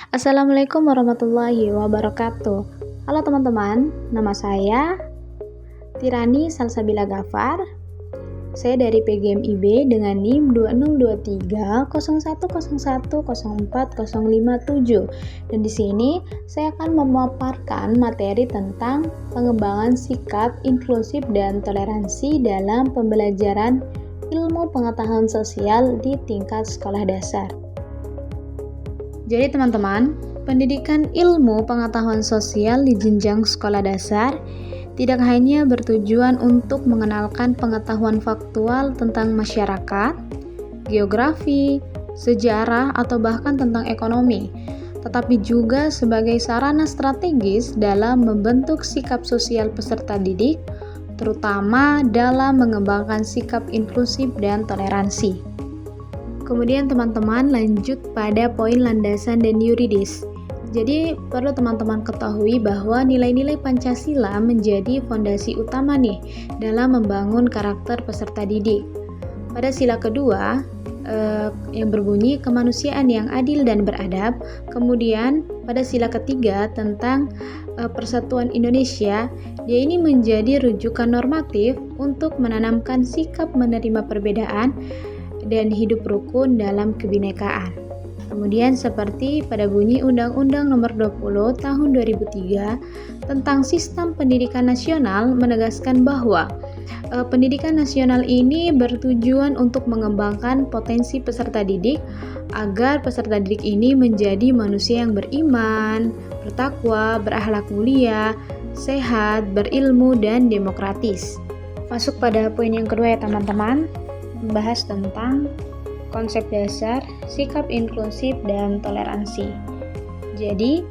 Assalamualaikum warahmatullahi wabarakatuh. Halo teman-teman, nama saya Tirani Salsabila Gafar. Saya dari PGMIB dengan NIM 20230101040557. Dan di sini saya akan memaparkan materi tentang pengembangan sikap inklusif dan toleransi dalam pembelajaran ilmu pengetahuan sosial di tingkat sekolah dasar. Jadi teman-teman, pendidikan ilmu pengetahuan sosial di jenjang sekolah dasar tidak hanya bertujuan untuk mengenalkan pengetahuan faktual tentang masyarakat, geografi, sejarah, atau bahkan tentang ekonomi, tetapi juga sebagai sarana strategis dalam membentuk sikap sosial peserta didik, terutama dalam mengembangkan sikap inklusif dan toleransi. Kemudian teman-teman lanjut pada poin landasan dan yuridis. Jadi perlu teman-teman ketahui bahwa nilai-nilai Pancasila menjadi fondasi utama nih dalam membangun karakter peserta didik. Pada sila kedua yang berbunyi kemanusiaan yang adil dan beradab. Kemudian pada sila ketiga tentang persatuan Indonesia, dia ini menjadi rujukan normatif untuk menanamkan sikap menerima perbedaan dan hidup rukun dalam kebinekaan. Kemudian seperti pada bunyi Undang-Undang Nomor 20 Tahun 2003 tentang Sistem Pendidikan Nasional menegaskan bahwa pendidikan nasional ini bertujuan untuk mengembangkan potensi peserta didik agar peserta didik ini menjadi manusia yang beriman, bertakwa, berakhlak mulia, sehat, berilmu, dan demokratis. Masuk pada poin yang kedua ya teman-teman, membahas tentang konsep dasar, sikap inklusif, dan toleransi. Jadi,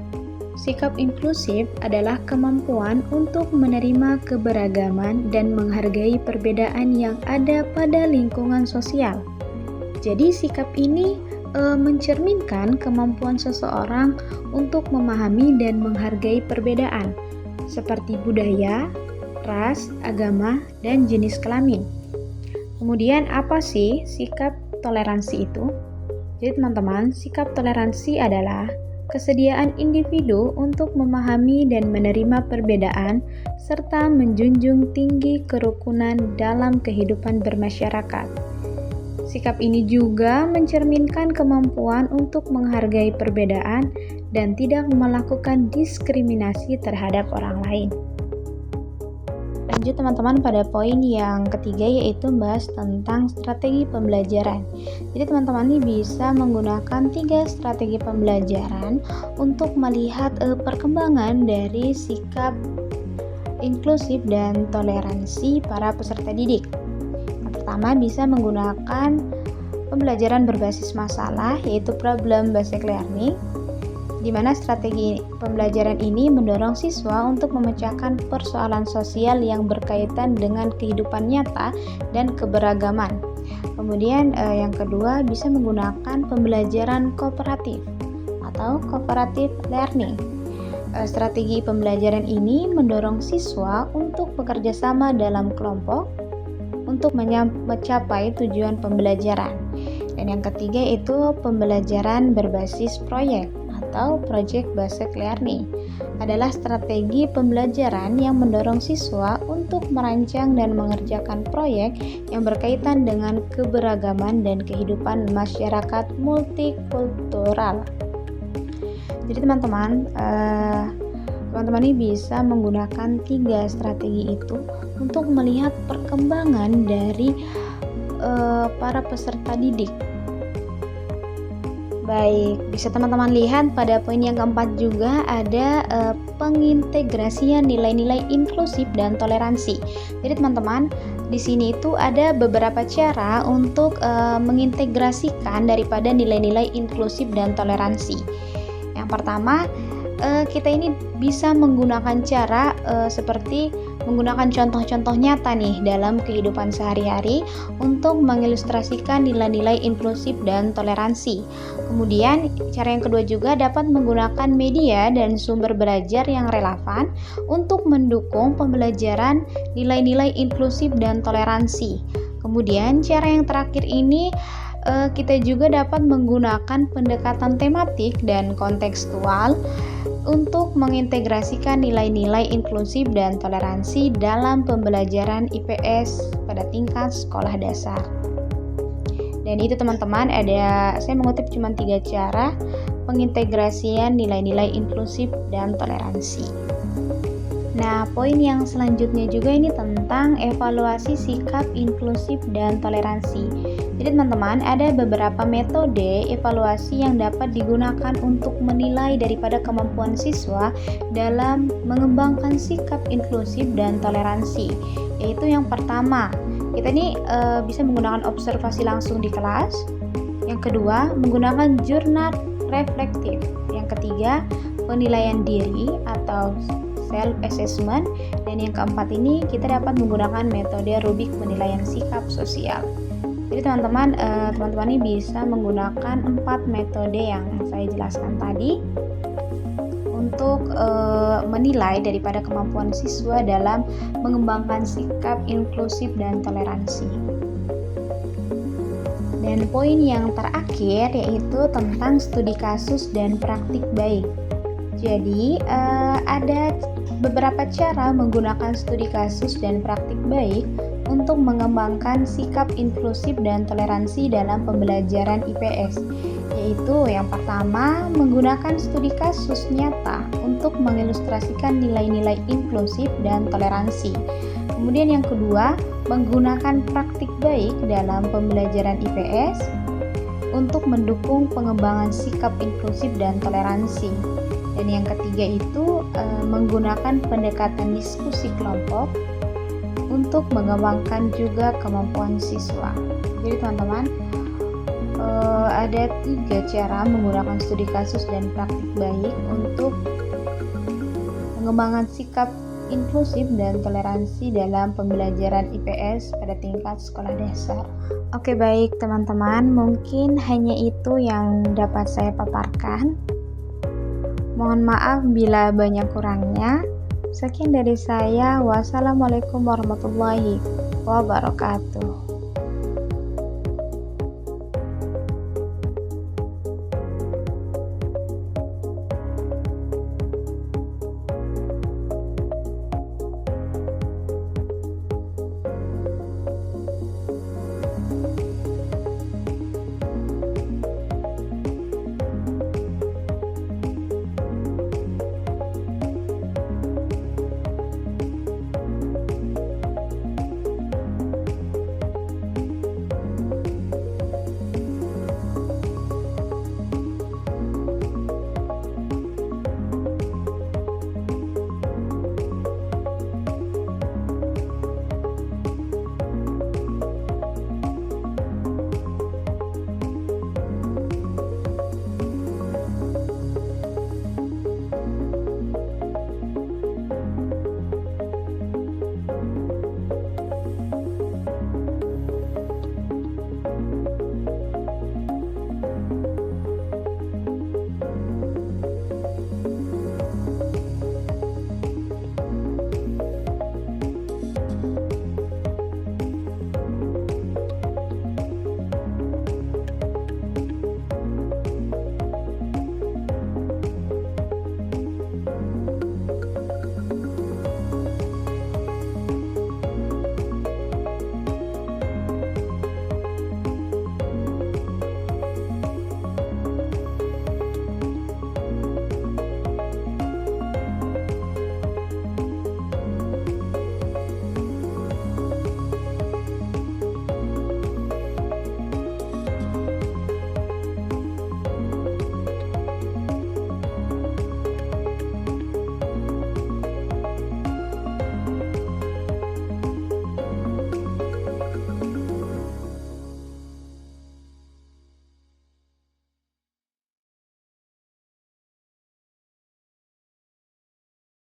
sikap inklusif adalah kemampuan untuk menerima keberagaman dan menghargai perbedaan yang ada pada lingkungan sosial. Jadi, sikap ini mencerminkan kemampuan seseorang untuk memahami dan menghargai perbedaan, seperti budaya, ras, agama, dan jenis kelamin. Kemudian apa sih sikap toleransi itu? Jadi teman-teman, sikap toleransi adalah kesediaan individu untuk memahami dan menerima perbedaan serta menjunjung tinggi kerukunan dalam kehidupan bermasyarakat. Sikap ini juga mencerminkan kemampuan untuk menghargai perbedaan dan tidak melakukan diskriminasi terhadap orang lain. Lanjut teman-teman pada poin yang ketiga, yaitu membahas tentang strategi pembelajaran. Jadi teman-teman ini bisa menggunakan 3 strategi pembelajaran untuk melihat perkembangan dari sikap inklusif dan toleransi para peserta didik. Yang pertama bisa menggunakan pembelajaran berbasis masalah, yaitu problem based learning, di mana strategi pembelajaran ini mendorong siswa untuk memecahkan persoalan sosial yang berkaitan dengan kehidupan nyata dan keberagaman. Kemudian yang kedua bisa menggunakan pembelajaran kooperatif atau cooperative learning. Strategi pembelajaran ini mendorong siswa untuk bekerja sama dalam kelompok untuk mencapai tujuan pembelajaran. Dan yang ketiga itu pembelajaran berbasis proyek atau project based learning, adalah strategi pembelajaran yang mendorong siswa untuk merancang dan mengerjakan proyek yang berkaitan dengan keberagaman dan kehidupan masyarakat multikultural. Jadi teman-teman ini bisa menggunakan 3 strategi itu untuk melihat perkembangan dari para peserta didik. Baik, bisa teman-teman lihat pada poin yang keempat juga ada pengintegrasian nilai-nilai inklusif dan toleransi. Jadi teman-teman, di sini itu ada beberapa cara untuk mengintegrasikan daripada nilai-nilai inklusif dan toleransi. Yang pertama, kita ini bisa menggunakan cara seperti menggunakan contoh-contoh nyata nih dalam kehidupan sehari-hari untuk mengilustrasikan nilai-nilai inklusif dan toleransi. Kemudian, cara yang kedua juga dapat menggunakan media dan sumber belajar yang relevan untuk mendukung pembelajaran nilai-nilai inklusif dan toleransi. Kemudian, cara yang terakhir ini kita juga dapat menggunakan pendekatan tematik dan kontekstual untuk mengintegrasikan nilai-nilai inklusif dan toleransi dalam pembelajaran IPS pada tingkat sekolah dasar. Dan itu teman-teman, saya mengutip cuma 3 cara pengintegrasian nilai-nilai inklusif dan toleransi. Nah, poin yang selanjutnya juga ini tentang evaluasi sikap inklusif dan toleransi. Jadi teman-teman, ada beberapa metode evaluasi yang dapat digunakan untuk menilai daripada kemampuan siswa dalam mengembangkan sikap inklusif dan toleransi. Yaitu yang pertama, kita ini bisa menggunakan observasi langsung di kelas. Yang kedua, menggunakan jurnal reflektif. Yang ketiga, penilaian diri atau self assessment, dan yang keempat ini kita dapat menggunakan metode rubik penilaian sikap sosial. Jadi teman-teman ini bisa menggunakan 4 metode yang saya jelaskan tadi untuk menilai daripada kemampuan siswa dalam mengembangkan sikap inklusif dan toleransi. Dan poin yang terakhir yaitu tentang studi kasus dan praktik baik. Jadi ada beberapa cara menggunakan studi kasus dan praktik baik untuk mengembangkan sikap inklusif dan toleransi dalam pembelajaran IPS. Yaitu yang pertama, menggunakan studi kasus nyata untuk mengilustrasikan nilai-nilai inklusif dan toleransi. Kemudian yang kedua, menggunakan praktik baik dalam pembelajaran IPS untuk mendukung pengembangan sikap inklusif dan toleransi. Dan yang ketiga itu menggunakan pendekatan diskusi kelompok untuk mengembangkan juga kemampuan siswa. Jadi teman-teman, ada 3 cara menggunakan studi kasus dan praktik baik untuk mengembangkan sikap inklusif dan toleransi dalam pembelajaran IPS pada tingkat sekolah dasar. Oke, baik teman-teman, mungkin hanya itu yang dapat saya paparkan. Mohon maaf bila banyak kurangnya. Sekian dari saya. Wassalamualaikum warahmatullahi wabarakatuh.